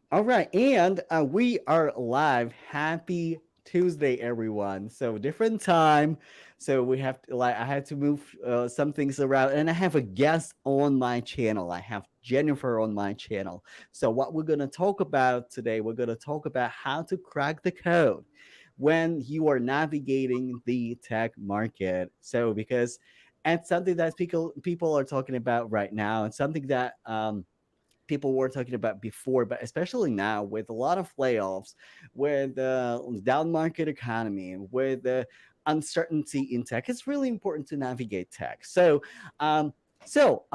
All right, and we are live. Happy Tuesday, everyone. So different time. So we have to, like I had to move some things around, and I have a guest on my channel. I have Jennifer on my channel. So what we're gonna talk about today, we're gonna talk about how to crack the code when you are navigating the tech market. So because it's something that people are talking about right now, and something that people were talking about before, but especially now with a lot of layoffs, with the down market economy, with the uncertainty in tech, it's really important to navigate tech. Um, so,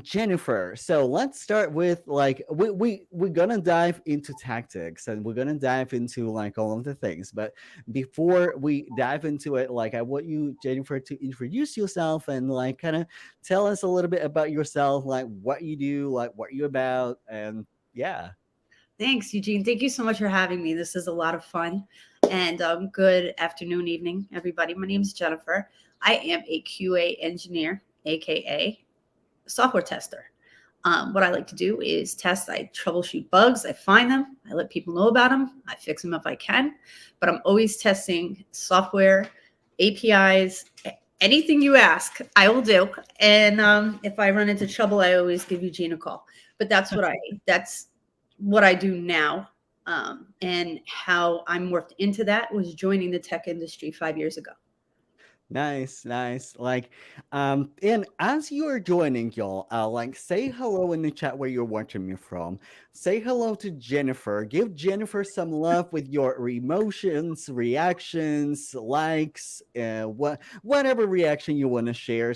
Jennifer, so let's start with like we're gonna dive into tactics and we're gonna dive into like all of the things. But before we dive into it, like I want you, Jennifer, to introduce yourself and like kind of tell us a little bit about yourself, like what you do, like what you're about, and yeah. Thanks, Eugene. Thank you so much for having me. This is a lot of fun. And good afternoon, evening, everybody. My name is Jennifer. I am a QA engineer, aka software tester. What I like to do is test. I troubleshoot bugs. I find them. I let people know about them. I fix them if I can. But I'm always testing software, APIs, anything you ask, I will do. And if I run into trouble, I always give Eugene a call. But that's what I do now. And how I morphed into that was joining the tech industry 5 years ago. Nice, nice. And as you are joining, y'all, like, say hello in the chat where you're watching me from. Say hello to Jennifer. Give Jennifer some love with your emotions, reactions, likes, whatever reaction you want to share.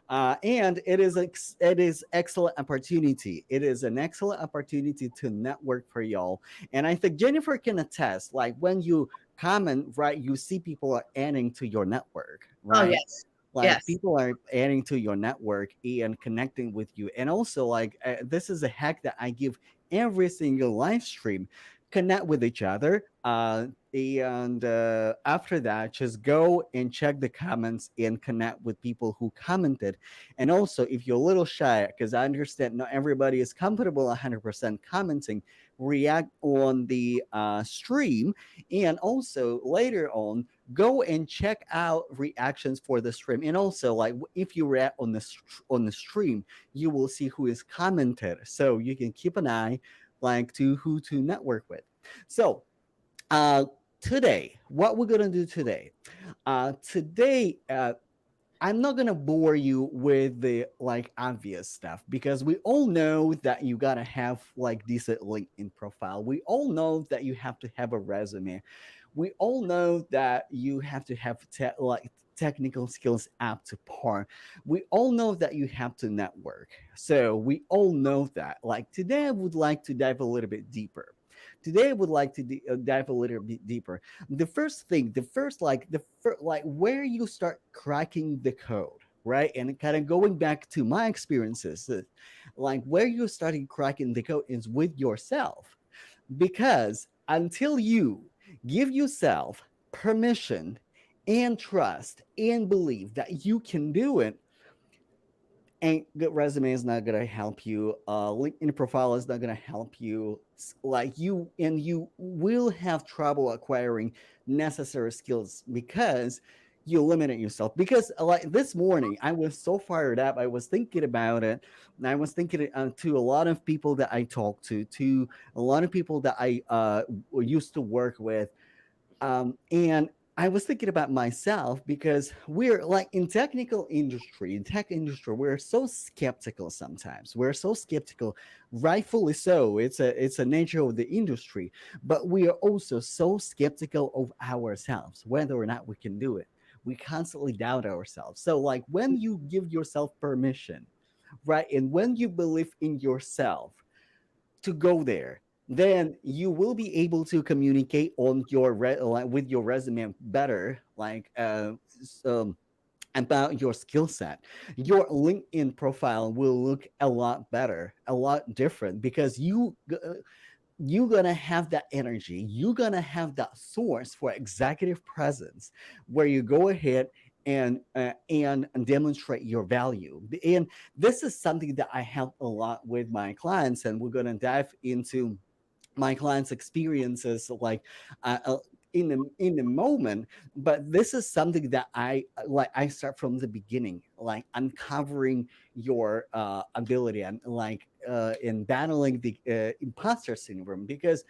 And it is excellent opportunity. It is an excellent opportunity to network for y'all. And I think Jennifer can attest. Like when you comment, right, you see people are adding to your network, Oh right? yes, Like yes. people are adding to your network and connecting with you. And also, like, this is a hack that I give every single live stream. Connect with each other. And after that, just go and check the comments and connect with people who commented. And also, if you're a little shy, because I understand not everybody is comfortable 100% commenting, react on the stream. And also, later on, go and check out reactions for the stream. And also, like if you react on on the stream, you will see who is commented, so you can keep an eye like to who to network with. So uh today, what we're gonna do today, today I'm not gonna bore you with the like obvious stuff, because we all know that you gotta have like decent LinkedIn profile. We all know that you have to have a resume. We all know that you have to have like technical skills up to par. We all know that you have to network. So we all know that. Like today, I would like to dive a little bit deeper. Today, I would like to dive a little bit deeper. The first thing, like where you start cracking the code, right? And kind of going back to my experiences, like where you started cracking the code is with yourself, because until you give yourself permission and trust and believe that you can do it, and good resume is not gonna help you. LinkedIn profile is not gonna help you. Like you will have trouble acquiring necessary skills because you limit yourself. Because like this morning, I was so fired up. I was thinking about it, and I was thinking to a lot of people that I talked to a lot of people that I used to work with, and I was thinking about myself, because we're like in tech industry, we're so skeptical sometimes. We're so skeptical, rightfully so. It's a nature of the industry, but we are also so skeptical of ourselves, whether or not we can do it. We constantly doubt ourselves. So like when you give yourself permission, right, and when you believe in yourself to go there, then you will be able to communicate on like, with your resume better, like about your skill set. Your LinkedIn profile will look a lot better, a lot different, because you're gonna have that energy. You're gonna have that source for executive presence, where you go ahead and demonstrate your value. And this is something that I help a lot with my clients, and we're going to dive into my clients' experiences like in the moment. But this is something that I start from the beginning, like uncovering your ability and in battling the imposter syndrome. Because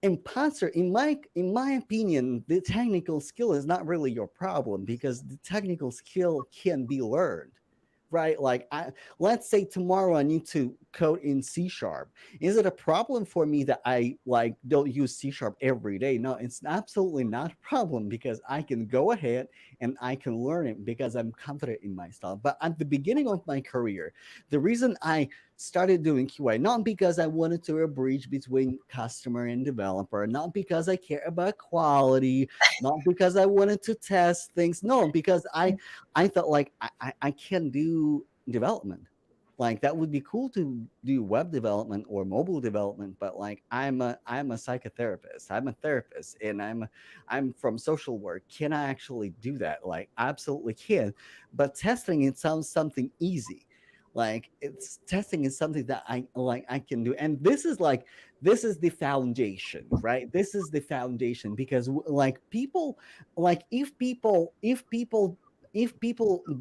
imposter, in my opinion, the technical skill is not really your problem, because the technical skill can be learned, right? Let's say tomorrow I need to code in C sharp. Is it a problem for me that I don't use C sharp every day? No, it's absolutely not a problem, because I can go ahead and I can learn it because I'm confident in myself. But at the beginning of my career, the reason I started doing QA, not because I wanted to a bridge between customer and developer, not because I care about quality, not because I wanted to test things. No, because I thought like I can do development. Like that would be cool to do web development or mobile development, but like I'm a psychotherapist. I'm a therapist, and I'm from social work. Can I actually do that? Like absolutely can. But testing, it sounds something easy. Like it's testing is something that I can do. And this is the foundation, right? This is the foundation, because like people, like if people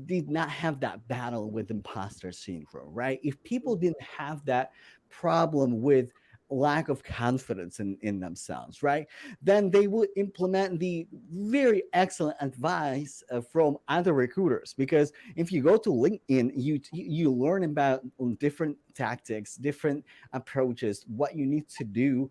did not have that battle with imposter syndrome, right? If people didn't have that problem with lack of confidence in themselves, right? Then they would implement the very excellent advice from other recruiters. Because if you go to LinkedIn, you learn about different tactics, different approaches, what you need to do,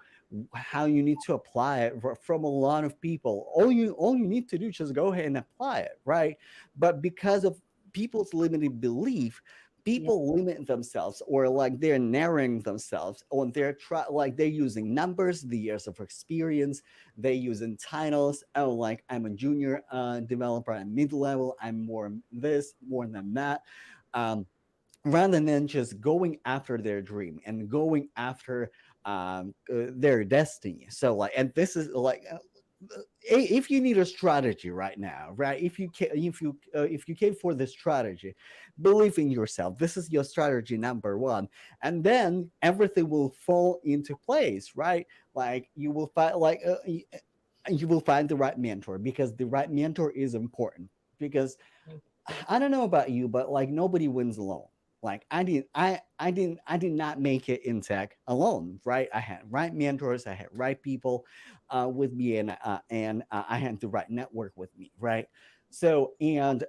how you need to apply it from a lot of people. All you need to do is just go ahead and apply it, right? But because of people's limited belief, Yeah, people limit themselves, or like they're narrowing themselves on their like they're using numbers, the years of experience, they're using titles. Oh, like I'm a junior developer, I'm mid-level, I'm more this, more than that. um, Rather than just going after their dream and going after their destiny. So like, and this is like if you need a strategy right now, right? If you came for this strategy, believe in yourself. This is your strategy number one, and then everything will fall into place, right? Like you will find you will find the right mentor, because the right mentor is important. Because I don't know about you, but like nobody wins alone. Like I did not make it in tech alone, right? I had right mentors, I had right people with me, and I had the right network with me, right? So and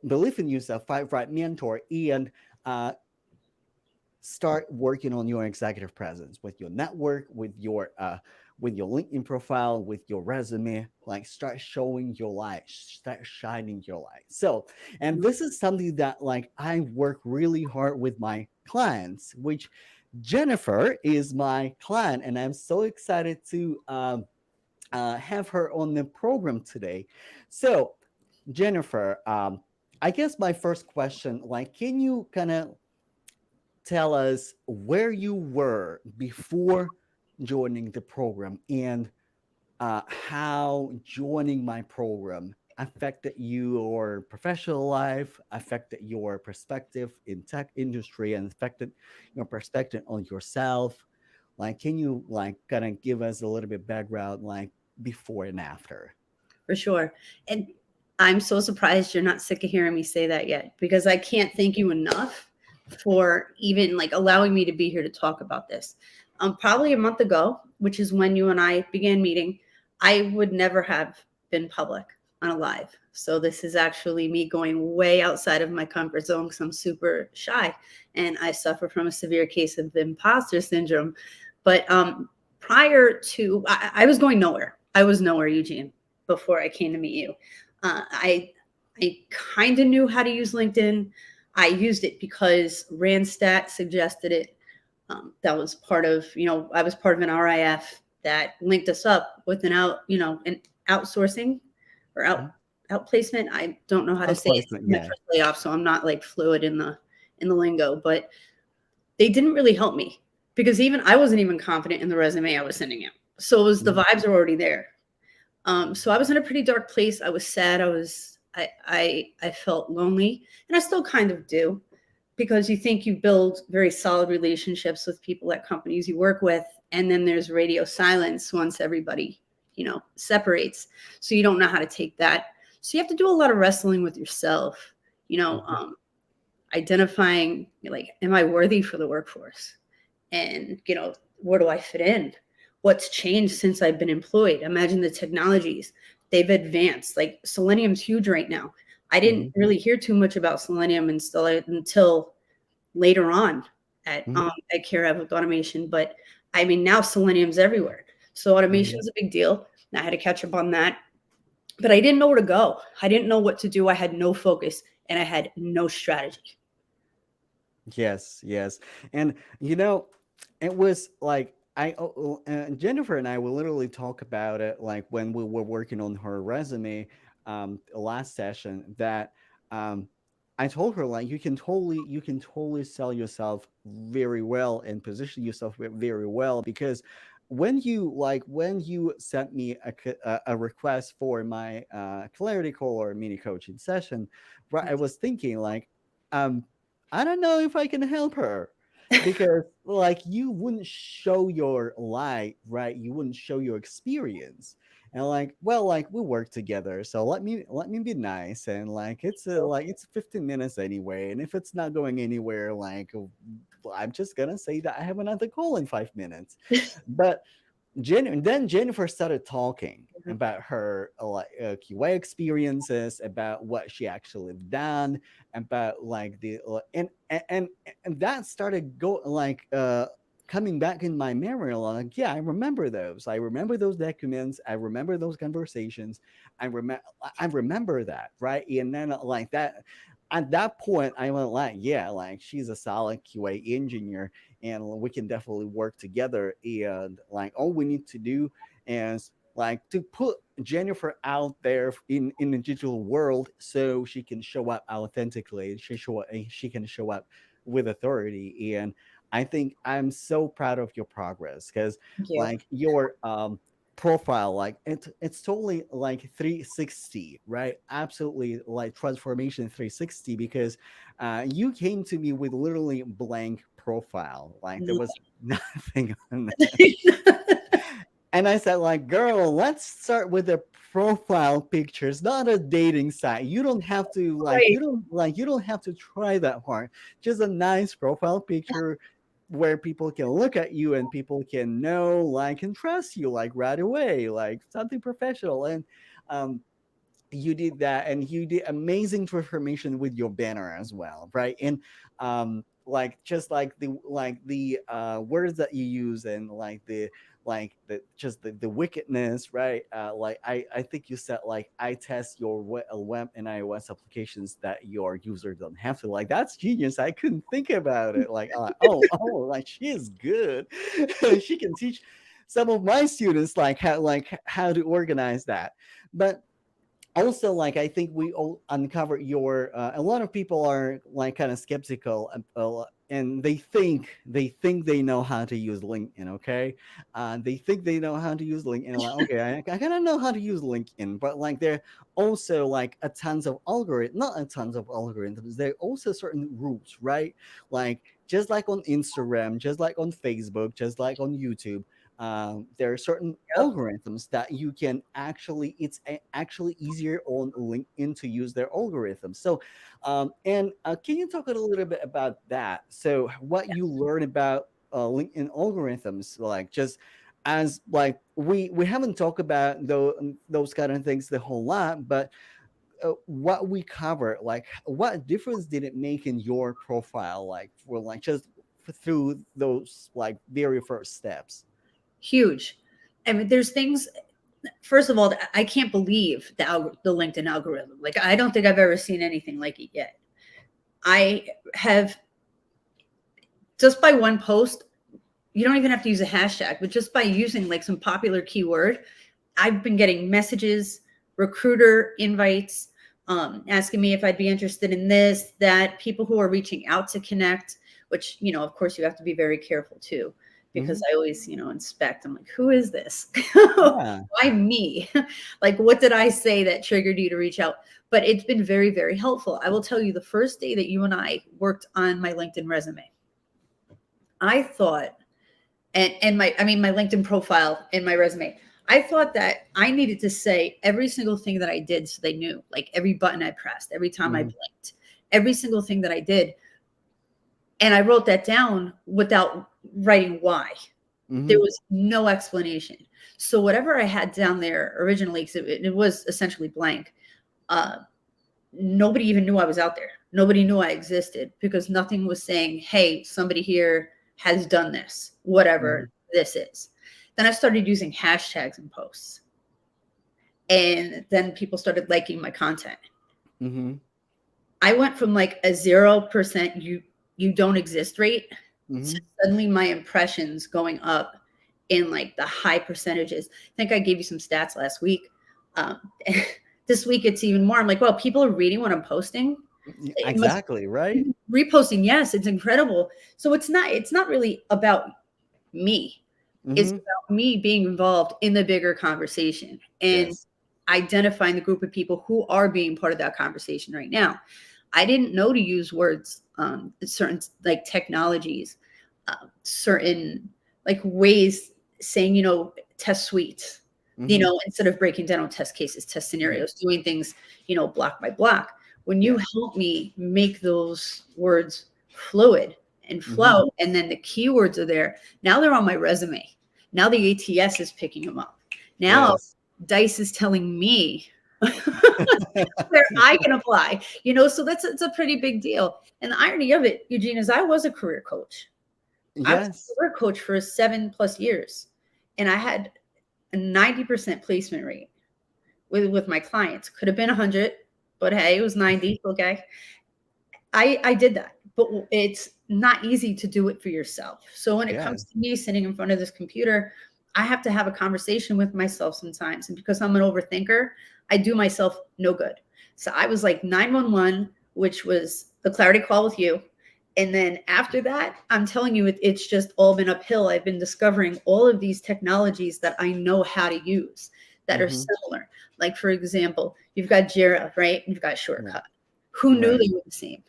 believe in yourself, find right mentor, and uh, start working on your executive presence with your network, with your LinkedIn profile, with your resume. Like start showing your light, start shining your light. So, and this is something that like I work really hard with my clients, which Jennifer is my client, and I'm so excited to have her on the program today. So, Jennifer, I guess my first question, like, can you kind of tell us where you were before joining the program, and how joining my program affected your professional life, affected your perspective in tech industry, and affected your perspective on yourself. Like, can you like kind of give us a little bit background, like before and after? for sure. And I'm so surprised you're not sick of hearing me say that yet, because I can't thank you enough for even like allowing me to be here to talk about this. Probably a month ago, which is when you and I began meeting, I would never have been public on a live. So this is actually me going way outside of my comfort zone, because I'm super shy and I suffer from a severe case of imposter syndrome. But prior to, I was going nowhere. I was nowhere, Eugene, before I came to meet you. I kind of knew how to use LinkedIn. I used it because Randstad suggested it. That was part of, I was part of an RIF that linked us up with an outsourcing or Mhm. outplacement. I don't know how to say it. It's Outplacement, my yeah. first layoff, so I'm not like fluid in the lingo, but they didn't really help me, because even I wasn't even confident in the resume I was sending out. So it was, the Mhm. vibes are already there. So I was in a pretty dark place. I was sad. I felt lonely, and I still kind of do, because you think you build very solid relationships with people at companies you work with, and then there's radio silence once everybody, separates. So you don't know how to take that. So you have to do a lot of wrestling with yourself, you know, Mhm. identifying, like, am I worthy for the workforce? And where do I fit in? What's changed since I've been employed? Imagine the technologies, they've advanced. Like, selenium's huge right now. I didn't Mhm. really hear too much about selenium until later on Mhm. at Care with automation. But I mean, now selenium's everywhere, so Mhm. automation's a big deal. And I had to catch up on that, but I didn't know where to go. I didn't know what to do. I had no focus, and I had no strategy. Yes, yes. And it was like Jennifer and I will literally talk about it like when we were working on her resume last session that um I told her like you can totally sell yourself very well and position yourself very well because when you sent me a request for my clarity call or mini coaching session, right, I was thinking like um I don't know if I can help her because like you wouldn't show your light, right? You wouldn't show your experience. And like, well, like we work together, so let me be nice and like it's 15 minutes anyway, and if it's not going anywhere, like I'm just gonna say that I have another call in 5 minutes. But then Jennifer started talking about her QA experiences, about what she actually done, about like the and that started go like coming back in my memory. Like, yeah, I remember those. I remember those documents. I remember those conversations. I remember that, right? And then like that. At that point, I went like, yeah, like she's a solid QA engineer, and we can definitely work together. And like all we need to do is like to put Jennifer out there in the digital world so she can show up authentically. She can show up with authority. And I think I'm so proud of your progress because Thank you. like your profile, like it's totally like 360, right? Absolutely like transformation 360 because you came to me with literally blank profile, like there was nothing on it. And I said, like, girl, let's start with the profile pictures, not a dating site. You don't have to like Right. you don't have to try that hard. Just a nice profile picture where people can look at you and people can know, like, and trust you like right away, like something professional. And um you did that, and you did amazing transformation with your banner as well, right? And like just like the words that you use, and like the just the wickedness, right? Like I think you said like I test your web and iOS applications that your user don't have to. Like that's genius. I couldn't think about it. Like oh, like she is good. She can teach some of my students like how to organize that. But also like I think we all uncovered your a lot of people are like kind of skeptical and they think they know how to use LinkedIn. Okay, they think they know how to use LinkedIn. Like, okay, I kind of know how to use LinkedIn, but like there also like a tons of algorithm not a tons of algorithms, there are also certain rules, right? Like just like on Instagram, just like on Facebook, just like on YouTube, there are certain Yep. algorithms that you can actually actually easier on LinkedIn to use their algorithms. So and can you talk a little bit about that, so what you learn about LinkedIn algorithms, like just as like we haven't talked about those kind of things the whole lot, but what we cover, like what difference did it make in your profile, like for like just through those like very first steps? Huge. I mean, there's things. First of all, I can't believe the LinkedIn algorithm. Like, I don't think I've ever seen anything like it yet. I have, just by one post, you don't even have to use a hashtag, but just by using like some popular keyword, I've been getting messages, recruiter invites, asking me if I'd be interested in this, that, people who are reaching out to connect, which, of course, you have to be very careful too. because Hmm. I always, inspect. I'm like, who is this? Yeah. Why me? Like, what did I say that triggered you to reach out? But it's been very, very helpful. I will tell you, the first day that you and I worked on my LinkedIn resume, I thought, and my LinkedIn profile and my resume, I thought that I needed to say every single thing that I did so they knew, like every button I pressed, every time I Hmm. blinked, every single thing that I did. And I wrote that down without writing why. There Hmm. was no explanation. So whatever I had down there originally, because it was essentially blank, uh, nobody even knew I was out there. Nobody knew I existed because nothing was saying, hey, somebody here has done this, Hmm. whatever this is. Then I started using hashtags in posts. And then people started liking my content. Hmm. I went from like a 0% you don't exist rate to Hmm. suddenly my impressions going up in like the high percentages. I think I gave you some stats last week. Um, this week it's even more. I'm like, well, people are reading what I'm posting. It must Exactly. Right. reposting. Yes, it's incredible. So it's not really about me. It's Hmm. about me being involved in the bigger conversation and Yes. identifying the group of people who are being part of that conversation right now. I didn't know to use words, certain like technologies, certain like ways saying, test suites, Hmm. instead of breaking down test cases, test Hmm. scenarios, doing things, block by block. When you Yeah. help me make those words fluid and Hmm. flow, and then the keywords are there, now they're on my resume. Now the ATS is picking them up. Now Yes. Dice is telling me where I can apply, so that's it's a pretty big deal. And the irony of it, Eugene, is I was a career coach. I was a Yes. career coach for 7+ years, and I had a 90% placement rate with my clients. Could have been 100, but hey, it was 90. Okay, I did that, but it's not easy to do it for yourself. So when it comes Yes. to me sitting in front of this computer, I have to have a conversation with myself sometimes. And because I'm an overthinker, I do myself no good. So I was like 911, which was the clarity call with you. And then after that, I'm telling you, it's just all been uphill. I've been discovering all of these technologies that I know how to use that are Hmm. similar. Like, for example, you've got Jira, right? You've got Yeah. Shortcut. Who knew Right. they were the same?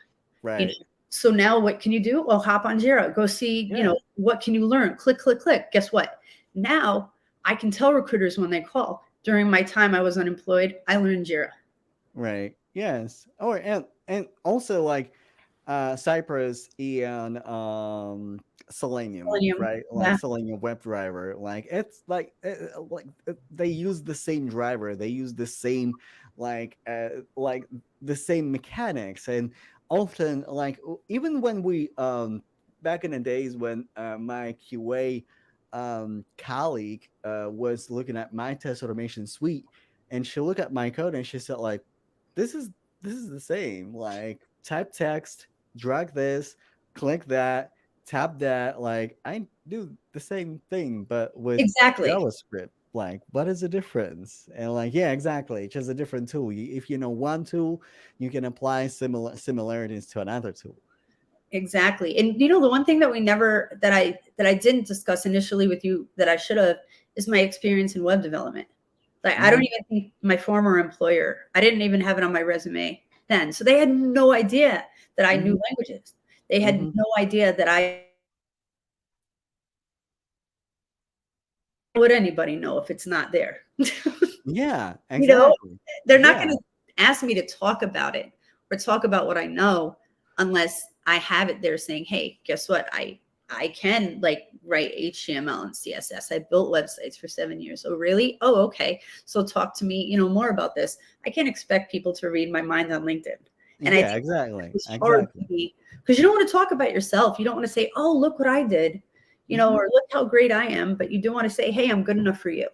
you know Right. so now what can you do? Well, hop on Jira, go see, Yeah. what can you learn? Click, click, click. Guess what? Now I can tell recruiters when they call. During my time I was unemployed, I learned Jira. Right. Yes. Oh, and also like Cypress and Selenium, Selenium. right? Like Yeah, Selenium WebDriver. Like it's like they use the same driver. They use the same like the same mechanics, and often like even when we back in the days when my QA colleague was looking at my test automation suite, and she looked at my code and she said like, this is this is the same. Like type text, drag this, click that, tap that. Like I do the same thing, but with exactly. JavaScript. Like, what is the difference? And like, yeah, exactly. It's just a different tool. If you know one tool, you can apply similarities to another tool. Exactly. And the one thing that we never that I didn't discuss initially with you that I should have is my experience in web development. Like, I don't Hmm. even think my former employer, I didn't even have it on my resume then. So they had no idea that I knew Hmm. languages. They had Hmm. no idea that I would anybody know if it's not there. Yeah, You know, exactly. they're not Yeah. going to ask me to talk about it or talk about what I know unless I have it there saying, "Hey, guess what? I can like write HTML and CSS. I built websites for 7 years." Oh, really? Oh, okay. So talk to me, more about this. I can't expect people to read my mind on LinkedIn. And I Yeah, think exactly. it's hard Exactly. to be because you don't want to talk about yourself. You don't want to say, "Oh, look what I did," Hmm. or "Look how great I am," but you do want to say, "Hey, I'm good enough for you."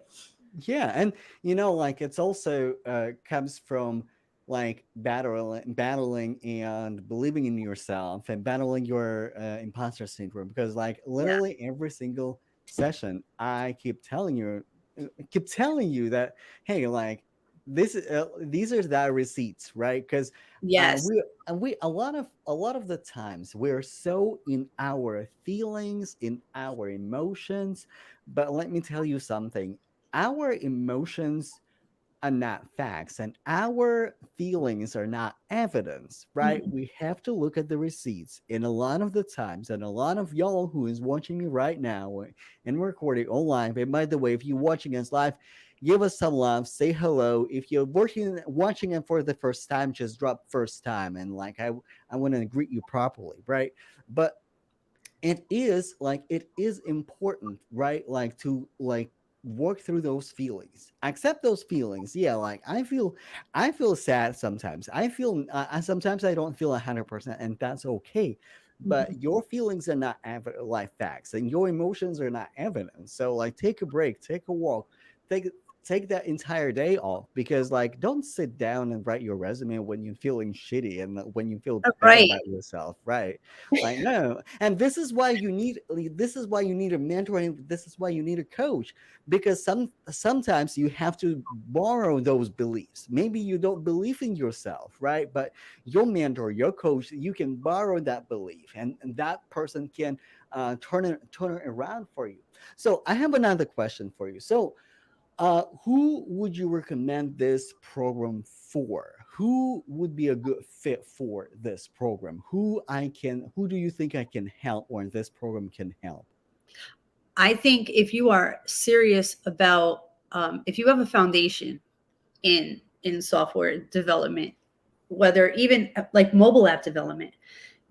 Yeah, and like it's also comes from like battling and believing in yourself and battling your imposter syndrome, because like Yeah. literally every single session I keep telling you that, hey, like these are the receipts, right? Because Yes. we a lot of the times we're so in our feelings, in our emotions. But let me tell you something: our emotions are not facts, and our feelings are not evidence, right? Mhm. We have to look at the receipts. And a lot of the times, and a lot of y'all who is watching me right now and recording online, and by the way, if you're watching us live, give us some love, say hello. If you're watching it for the first time, just drop first time, and like I want to greet you properly, right? But it is important, right? Like to like work through those feelings, accept those feelings. Yeah, like I feel sad sometimes. Sometimes I don't feel 100%, and that's okay. But Mhm. your feelings are not life facts, and your emotions are not evidence. So like take a break, take a walk, take take that entire day off, because like don't sit down and write your resume when you're feeling shitty and when you feel bad Right. about yourself, right? Like no. And this is why you need a mentor, and this is why you need a coach, because sometimes you have to borrow those beliefs. Maybe you don't believe in yourself, right? But your mentor, your coach, you can borrow that belief, and that person can turn it around for you. So I have another question for you. So who would you recommend this program for? Who would be a good fit for this program? Who do you think I can help, or this program can help? I think if you are serious about, if you have a foundation in software development, whether even like mobile app development,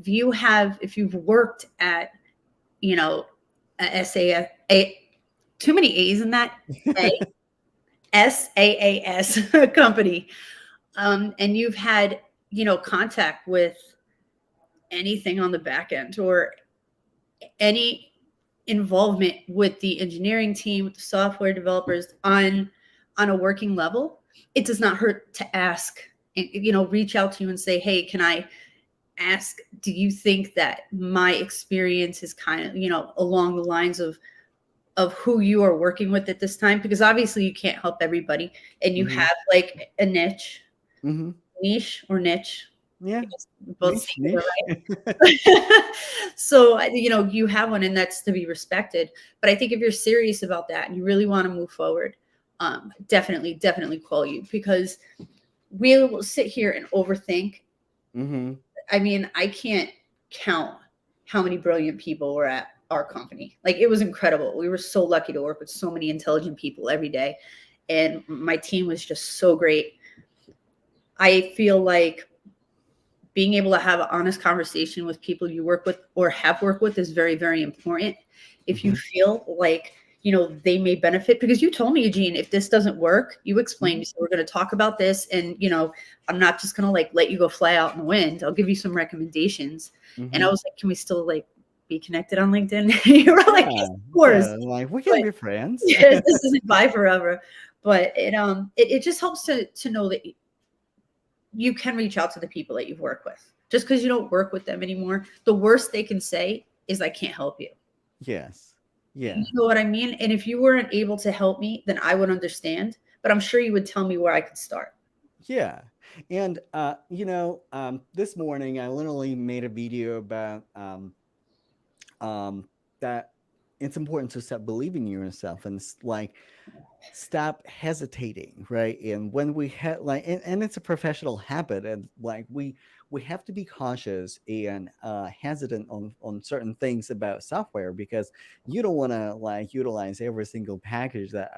if you've worked at, you know, a too many A's in that, a SaaS company, and you've had, contact with anything on the back end, or any involvement with the engineering team, with the software developers on a working level, it does not hurt to ask, and reach out to you and say, hey, can I ask, do you think that my experience is kind of, along the lines of who you are working with at this time? Because obviously you can't help everybody, and you Hmm. have like a Hmm. niche or niche. Yeah. I guess both Niche, things are niche. right. So, you have one, and that's to be respected. But I think if you're serious about that and you really want to move forward, definitely call you, because we will sit here and overthink. Hmm. I mean, I can't count how many brilliant people were at our company. Like, it was incredible. We were so lucky to work with so many intelligent people every day. And my team was just so great. I feel like being able to have an honest conversation with people you work with or have worked with is very, very important. If you Hmm. feel like, they may benefit, because you told me, Eugene, if this doesn't work, you explained, Hmm. you said, we're going to talk about this. And, I'm not just going to like let you go fly out in the wind. I'll give you some recommendations. And I Hmm. was like, can we still like be connected on LinkedIn? You were like, yes, Yeah. of course. Yeah. Like we can But be friends. yes, this isn't bye forever. But it just helps to know that you can reach out to the people that you've worked with. Just because you don't work with them anymore, the worst they can say is, I can't help you. Yes. You Yeah. know what I mean? And if you weren't able to help me, then I would understand. But I'm sure you would tell me where I could start. Yeah. And this morning I literally made a video about that it's important to stop believing in yourself, and like stop hesitating, right? And when we had and it's a professional habit, and like we have to be cautious and hesitant on certain things about software, because you don't want to like utilize every single package that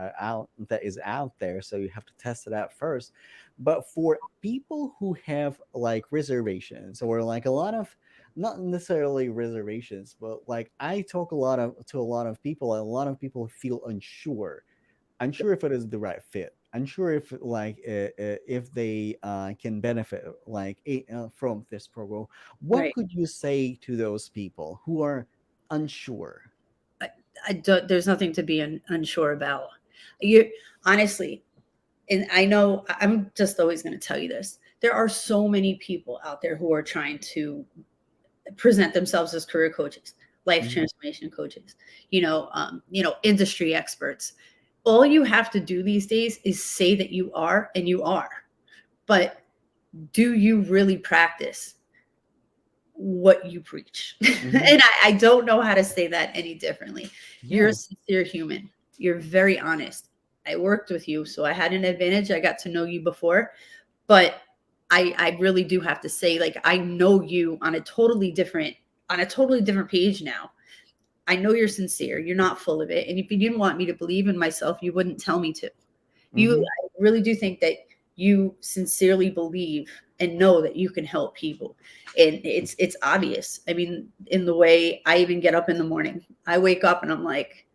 is out there, so you have to test it out first. But for people who have like reservations, or like a lot of, not necessarily reservations, but like I talk to a lot of people, and a lot of people feel unsure if it is the right fit, unsure if they can benefit from this program. What Right. could you say to those people who are unsure? I, I don't, there's nothing to be unsure about. You honestly, and I know I'm just always going to tell you this. There are so many people out there who are trying to present themselves as career coaches, life Hmm. transformation coaches, industry experts, all you have to do these days is say that you are, and you are. But do you really practice what you preach? Hmm. And I don't know how to say that any differently. You're a Yeah. sincere human. You're very honest. I worked with you, so I had an advantage. I got to know you before, but I really do have to say, like, I know you on a totally different page now. I know you're sincere. You're not full of it. And if you didn't want me to believe in myself, you wouldn't tell me to. Hmm. I really do think that you sincerely believe and know that you can help people. And it's obvious. I mean, in the way I even get up in the morning. I wake up and I'm like,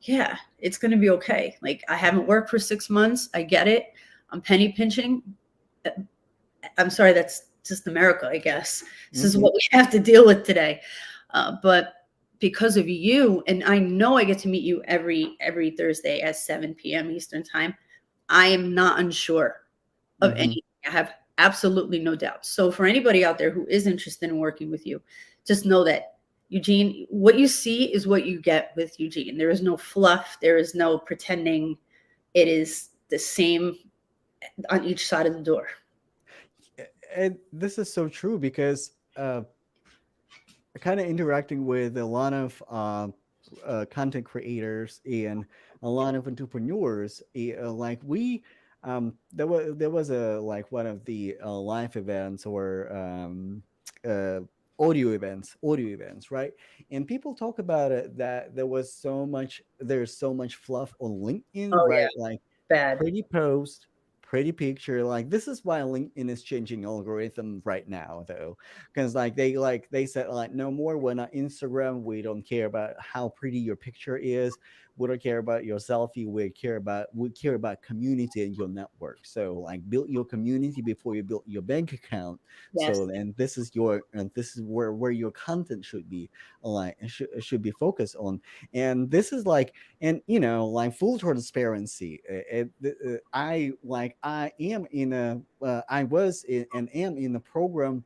yeah, it's going to be okay. Like, I haven't worked for 6 months. I get it. I'm penny pinching. I'm sorry, that's just America, I guess. This is Hmm. what we have to deal with today. But because of you, and I know I get to meet you every Thursday at 7 p.m. Eastern time, I am not unsure of Hmm. anything. I have absolutely no doubt. So for anybody out there who is interested in working with you, just know that Eugene, what you see is what you get with Eugene. There is no fluff. There is no pretending. It is the same on each side of the door. And this is so true because kind of interacting with a lot of content creators and a lot of entrepreneurs. Like we, there was a like one of the live events or uh, audio events, right? And people talk about it that there's so much fluff on LinkedIn, Oh yeah, right? Like bad. pretty post, pretty picture. Like this is why LinkedIn is changing algorithm right now, though, because like they said like no more when on Instagram we don't care about how pretty your picture is, we don't care about your selfie, we care about community and your network. So like build your community before you build your bank account. Yes. So and this is where your content should be, like it should be focused on. And this is like, and like full transparency, I am in a I was in and am in a program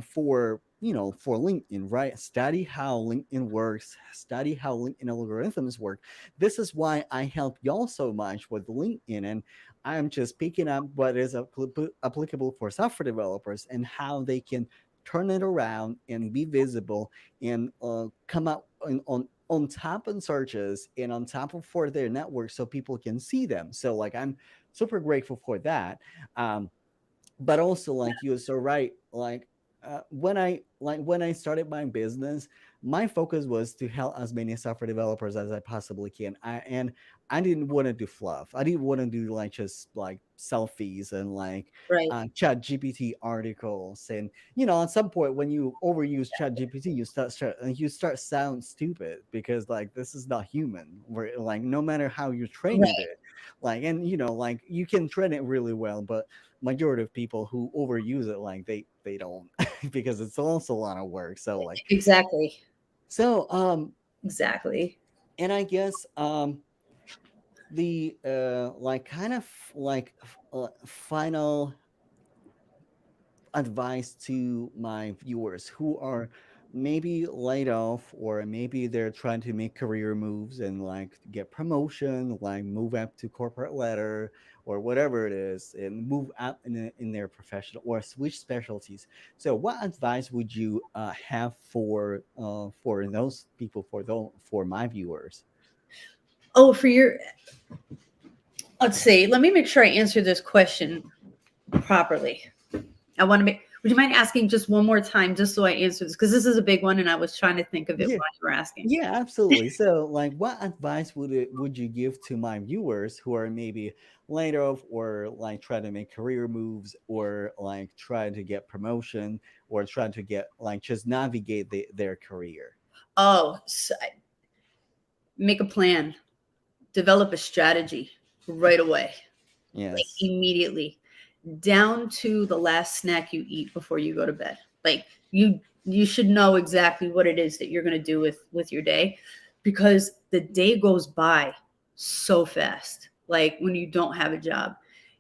for LinkedIn, right? Study how LinkedIn works, study how LinkedIn algorithms work. This is why I help y'all so much with LinkedIn, and I'm just picking up what is applicable for software developers and how they can turn it around and be visible and come out on top in searches and on top of for their network so people can see them. So like I'm super grateful for that. But also like you're so right, like when I started my business, my focus was to help as many software developers as I possibly can. I didn't want to do fluff. I didn't want to do like just like selfies and like Right. chat gpt articles. And at some point when you overuse chat gpt, you start sound stupid because like this is not human, where like no matter how you train Right. it, like, and like you can train it really well, but majority of people who overuse it, like they don't because it's also a lot of work. So like, Exactly. so Exactly. and I guess the like kind of like final advice to my viewers who are maybe laid off, or maybe they're trying to make career moves and like get promotion, like move up to corporate ladder or whatever it is, and move up in their professional or switch specialties. So what advice would you have for those people, for my viewers? Oh, for your, let's see. Let me make sure I answer this question properly. I want to make, would you mind asking just one more time, just so I answer this? Because this is a big one and I was trying to think of it Yeah. while you were asking. Yeah, absolutely. So, like, what advice would you give to my viewers who are maybe laid off, or like try to make career moves, or like try to get promotion, or try to get like just navigate their career? Oh, so make a plan, develop a strategy right away, like Yes. immediately, down to the last snack you eat before you go to bed. Like, you should know exactly what it is that you're going to do with your day, because the day goes by so fast. Like when you don't have a job,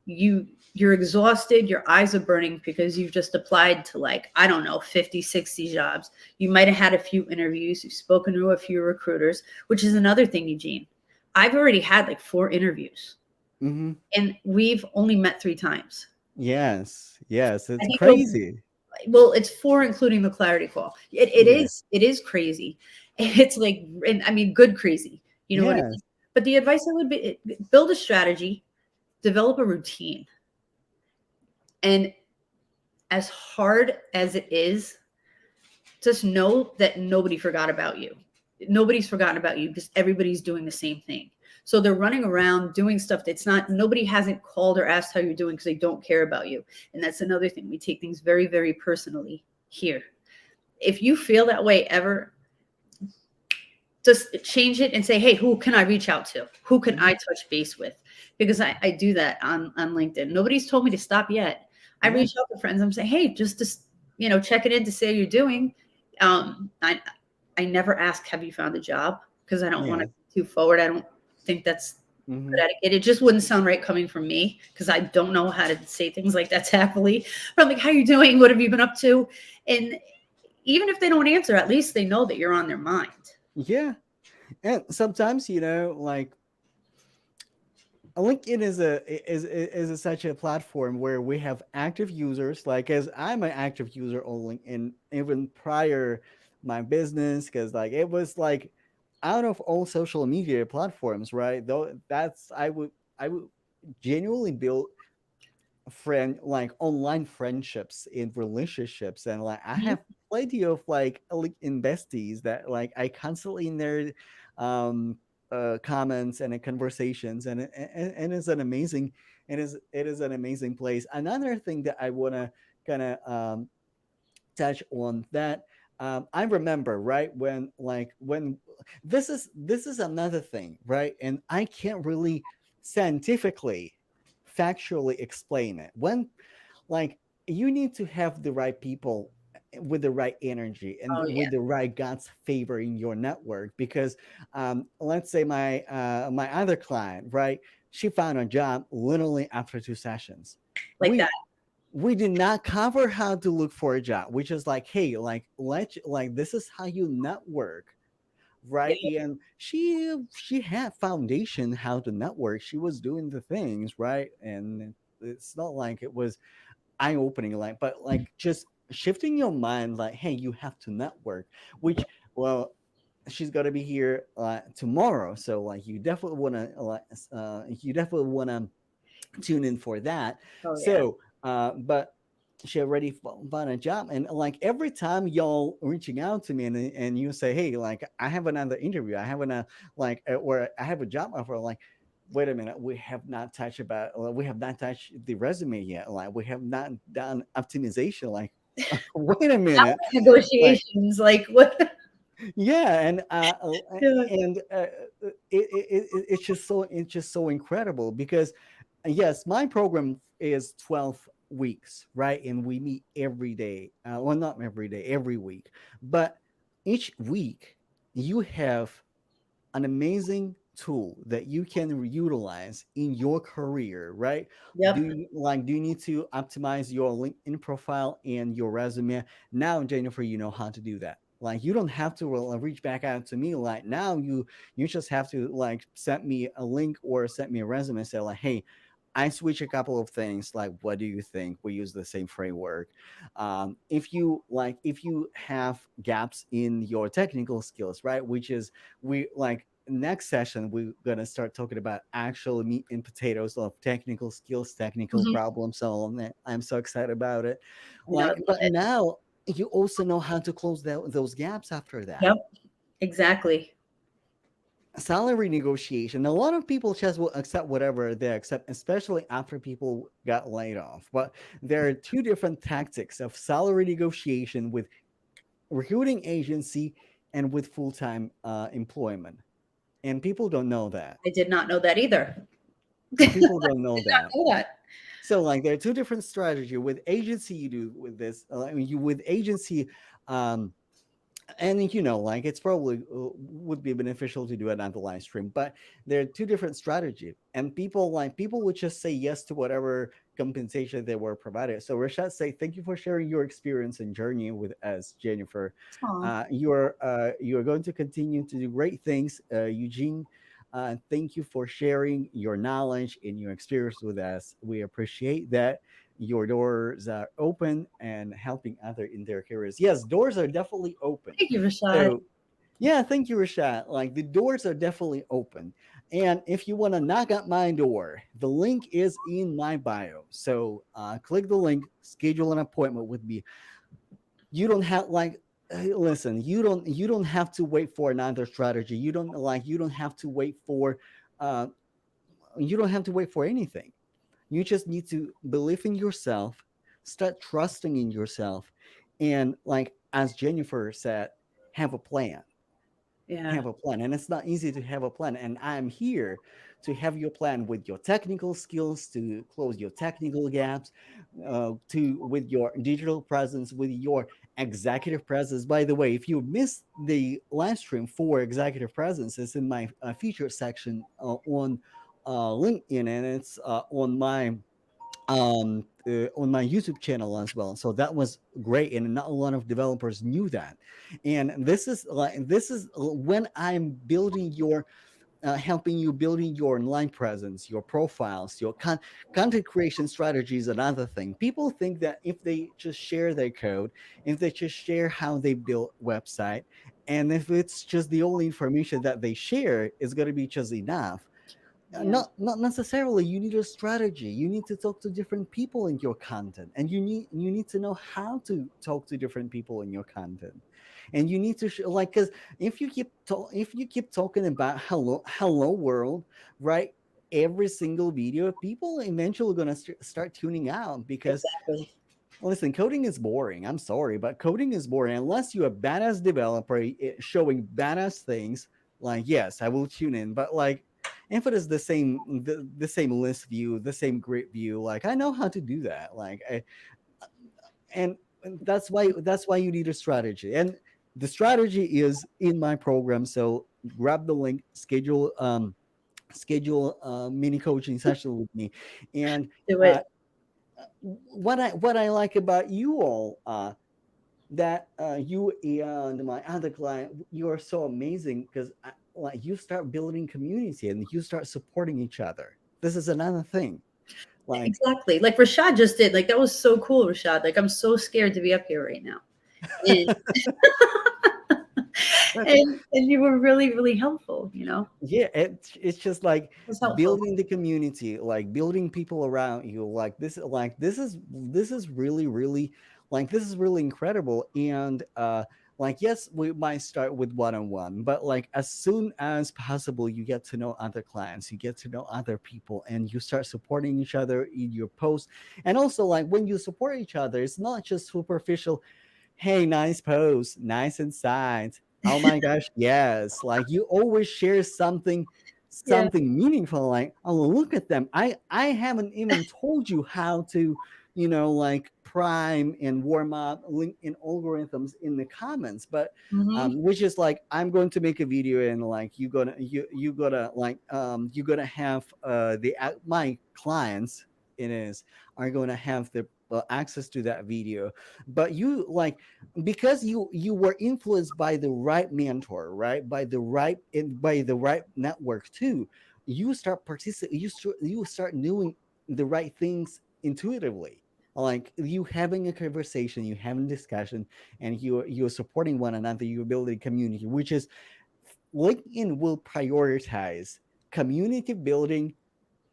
you're exhausted, your eyes are burning because you've just applied to, like, I don't know, 50, 60 jobs. You might have had a few interviews, you've spoken to a few recruiters, which is another thing, Eugene. I've already had like 4 interviews, Hmm. and we've only met 3 times. Yes, yes, I it's think it'll crazy. well, it's 4 including the clarity call. It Yeah, is crazy. It's like, and I mean, good crazy. You know what I mean? yes, But the advice I would be, build a strategy, develop a routine, and as hard as it is, just know that nobody forgot about you. Nobody's forgotten about you because everybody's doing the same thing. So they're running around doing stuff that's not, nobody hasn't called or asked how you're doing because they don't care about you. And that's another thing. We take things very, very personally here. If you feel that way ever, just change it and say, hey, who can I reach out to? Who can I mhm, touch base with? Because I do that on LinkedIn. Nobody's told me to stop yet. I yeah, reach out to friends. I'm saying, hey, just to, check it in to see how you're doing. I never ask, have you found a job? Because I don't want to yes, be too forward. I don't think that's hmm, good etiquette. It just wouldn't sound right coming from me because I don't know how to say things like that tactfully. But I'm like, how you doing? What have you been up to? And even if they don't answer, at least they know that you're on their mind. yeah. And sometimes, like LinkedIn is such a platform where we have active users. Like, as I'm an active user on LinkedIn, even prior my business, because like it was like out of all social media platforms, right? Though that's I would genuinely build friend like online friendships in relationships, and like I Mhm. have plenty of like besties that like I constantly in their um comments and conversations, and it's an amazing, it is an amazing place. Another thing that I want to kind of touch on that, I remember right when this is another thing, right? And I can't really scientifically factually explain it. When like you need to have the right people with the right energy and Oh with yeah, the right God's favor in your network, because let's say my other client, right, she found a job literally after 2 sessions. like that. We did not cover how to look for a job, which is like, hey, like like this is how you network, Yeah, right? And she had foundation how to network. She was doing the things, right? And it's not like it was eye opening, like, but like just shifting your mind, like, hey, you have to network, which, well, she's got to be here tomorrow, so like you definitely want to tune in for that. oh yeah. So, but she already found a job, and like every time y'all reaching out to me and you say, hey, like I have another interview, I have or I have a job offer, like, wait a minute, we have not touched the resume yet, like we have not done optimization, like wait a Now minute, we're in like, negotiations, like what? yeah, Yeah. and it's just so incredible because yes, my program is 12 weeks, right? And we meet every day. Well, not every day, every week. But each week, you have an amazing tool that you can utilize in your career, right? Yep. Do you need to optimize your LinkedIn profile and your resume? Now, Jennifer, you know how to do that. Like, you don't have to reach back out to me. Like, now you just have to like send me a link or send me a resume and say like, hey, I switch a couple of things. Like, what do you think? We use the same framework. If you have gaps in your technical skills, right? Which is, we like next session we're gonna start talking about actual meat and potatoes of technical skills, technical Mhm. problem solving. I'm so excited about it. I know, I Like, love but it. now you also know how to close those gaps after that. Yep, exactly. Salary negotiation. A lot of people just will accept whatever they accept, especially after people got laid off. But there are two different tactics of salary negotiation with recruiting agency and with full-time employment, and people don't know that. I did not know that either. Did People don't know not that. know that. So like there are two different strategy. With agency, you do with this. I mean, you with agency, um, and like it's probably would be beneficial to do it on the live stream, but there are two different strategy, and people would just say yes to whatever compensation they were provided. So Rashad, say thank you for sharing your experience and journey with us, Jennifer. Aw. You're going to continue to do great things, Eugene. Thank you for sharing your knowledge and your experience with us. We appreciate that your doors are open and helping other in their careers. Yes, doors are definitely open. Thank you, Rashad. So yeah, thank you, Rashad. Like the doors are definitely open. And if you want to knock at my door, the link is in my bio. So click the link, schedule an appointment with me. You don't have like listen, you don't have to wait for another strategy. You don't have to wait for uh you don't have to wait for anything. You just need to believe in yourself, start trusting in yourself, and like as Jennifer said, have a plan. Yeah. Have a plan. And it's not easy to have a plan, and I'm here to have your plan with your technical skills to close your technical gaps, to with your digital presence, with your executive presence. By the way, if you missed the live stream for executive presence, it's in my feature section on LinkedIn, and it's on my YouTube channel as well. So that was great, and not a lot of developers knew that. And this is when I'm building your helping you building your online presence, your profiles, your content creation strategies. Another thing, people think that if they just share their code, if they just share how they build website, and if it's just the only information that they share is going to be just enough. Yeah. Not necessarily. You need a strategy. You need to talk to different people in your content, and you need to know how to talk to different people in your content. And you need to like, because if you keep talking about hello world, right, every single video, people eventually going to start tuning out. Because Exactly. listen, coding is boring. I'm sorry, but coding is boring unless you're a badass developer showing badass things. Like, yes, I will tune in, but like, if it is the same list view, the same grid view, like I know how to do that. And that's why you need a strategy, and the strategy is in my program. So grab the link, schedule a mini coaching session with me, and Do uh, it. what I like about you all, that you and my other client, you are so amazing because like you start building community and you start supporting each other. This is another thing. Like, Exactly. Like Rashad just did. Like that was so cool, Rashad. Like I'm so scared to be up here right now. And and you were really, really helpful, you know? yeah, it's just like It was helpful. building the community, like building people around you. Like this is really, really, like this is really incredible. And like, yes, we might start with one-on-one, but like as soon as possible you get to know other clients, you get to know other people, and you start supporting each other in your posts. And also, like, when you support each other, it's not just superficial, hey, nice post, nice insight. Oh my gosh, yes. Like you always share Yeah. something meaningful. Like, oh, look at them. I haven't even told you how to, like prime and warm up LinkedIn algorithms in the comments. But Hmm. which is like, I'm going to make a video, and like you gonna have the my clients, it is, are going to have the access to that video. But you like, because you were influenced by the right mentor, right, by the right network too. You start participating, you start doing the right things intuitively. Like you having a conversation, you having discussion, and you're supporting one another, you're building community, which is, LinkedIn will prioritize community building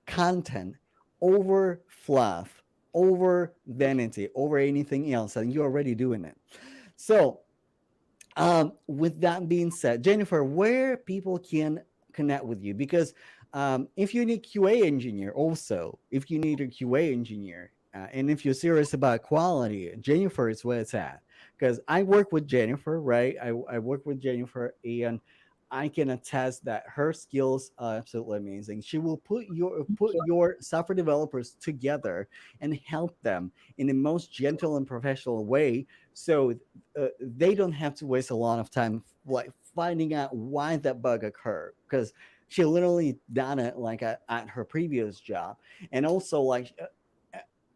content over fluff, over vanity, over anything else, and you're already doing it. So, with that being said, Jennifer, where people can connect with you, because if you need QA engineer, also if you need a QA engineer, and if you're serious about quality, Jennifer is where it's at. Because I work with Jennifer, right? I work with Jennifer, and I can attest that her skills are absolutely amazing. She will put your software developers together and help them in the most gentle and professional way, so they don't have to waste a lot of time like finding out why that bug occurred, because she literally done it like at her previous job. And also, like,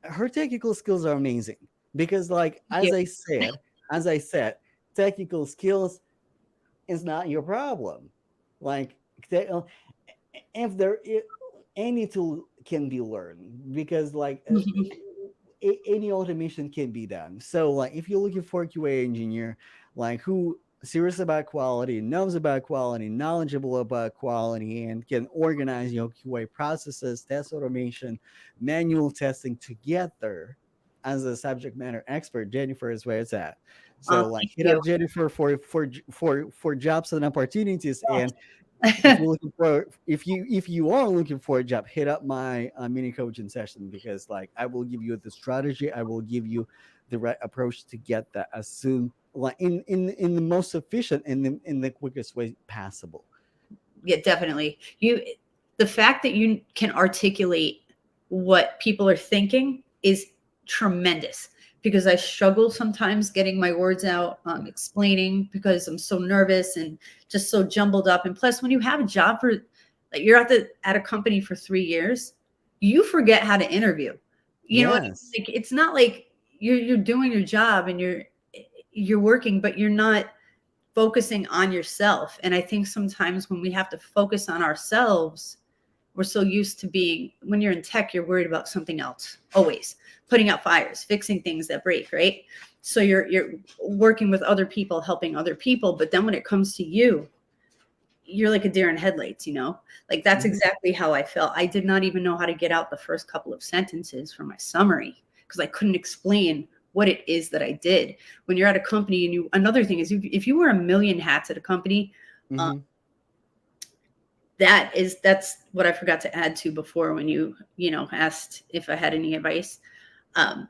her technical skills are amazing, because like Thank you. as I said, technical skills is not your problem. Like, if any tool can be learned, because like Mhm. any automation can be done. So like if you're looking for a QA engineer, like who serious about quality, knows about quality, knowledgeable about quality, and can organize your QA processes, test automation, manual testing together, as a subject matter expert, Jennifer is where it's at. So like Thank hit you. up Jennifer for jobs and opportunities. And if Yes. you're looking for, if you are looking for a job, hit up my mini coaching session, because like I will give you the strategy, I will give you the right approach to get that as soon, like in the most efficient and in the quickest way possible. Yeah, definitely. The fact that you can articulate what people are thinking is tremendous, because I struggle sometimes getting my words out, explaining, because I'm so nervous and just so jumbled up. And plus, when you have a job for, like, you're at a company for 3 years, you forget how to interview. You know what I mean? Yes. Like, it's not like you're doing your job and you're working, but you're not focusing on yourself. And I think sometimes when we have to focus on ourselves, we're so used to being, when you're in tech, you're worried about something else, always putting out fires, fixing things that break, right? So you're working with other people, helping other people. But then when it comes to you, you're like a deer in headlights, like that's Hmm. exactly how I felt. I did not even know how to get out the first couple of sentences for my summary, because I couldn't explain what it is that I did. When you're at a company, and another thing is, if you wear a million hats at a company, uh, Hmm. that's what I forgot to add to before, when you asked if I had any advice. Um,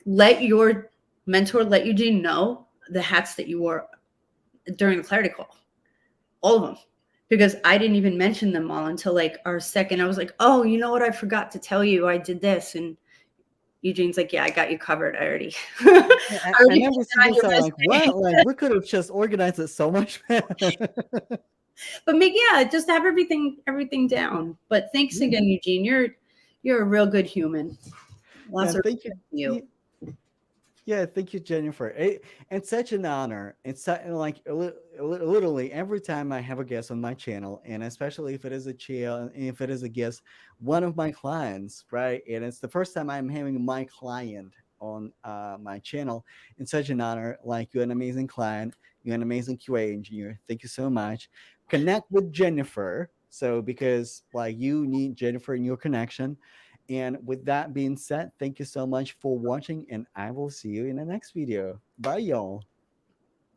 let your mentor, let Eugene know the hats that you wore during the clarity call, all of them, because I didn't even mention them all until like our second. I was like, oh, you know what? I forgot to tell you I did this. And Eugene's like, yeah, I got you covered. I already, I Yeah, I already put never see that on this. your I'm like, resume. what? Like we could have just organized it so much better. But yeah, just have everything down. But thanks Yeah. again, Eugene. You're a real good human. Yeah, Lots of thank you. respect for you. Yeah, yeah, thank you, Jennifer. It's such an honor. It's like literally every time I have a guest on my channel, and especially if it is a child, if it is a guest, one of my clients, right? And it's the first time I'm having my client on my channel. It's such an honor. Like you're an amazing client, you're an amazing QA engineer. Thank you so much. Connect with Jennifer. So because like you need Jennifer in your connection, and with that being said, thank you so much for watching, and I will see you in the next video. Bye, y'all.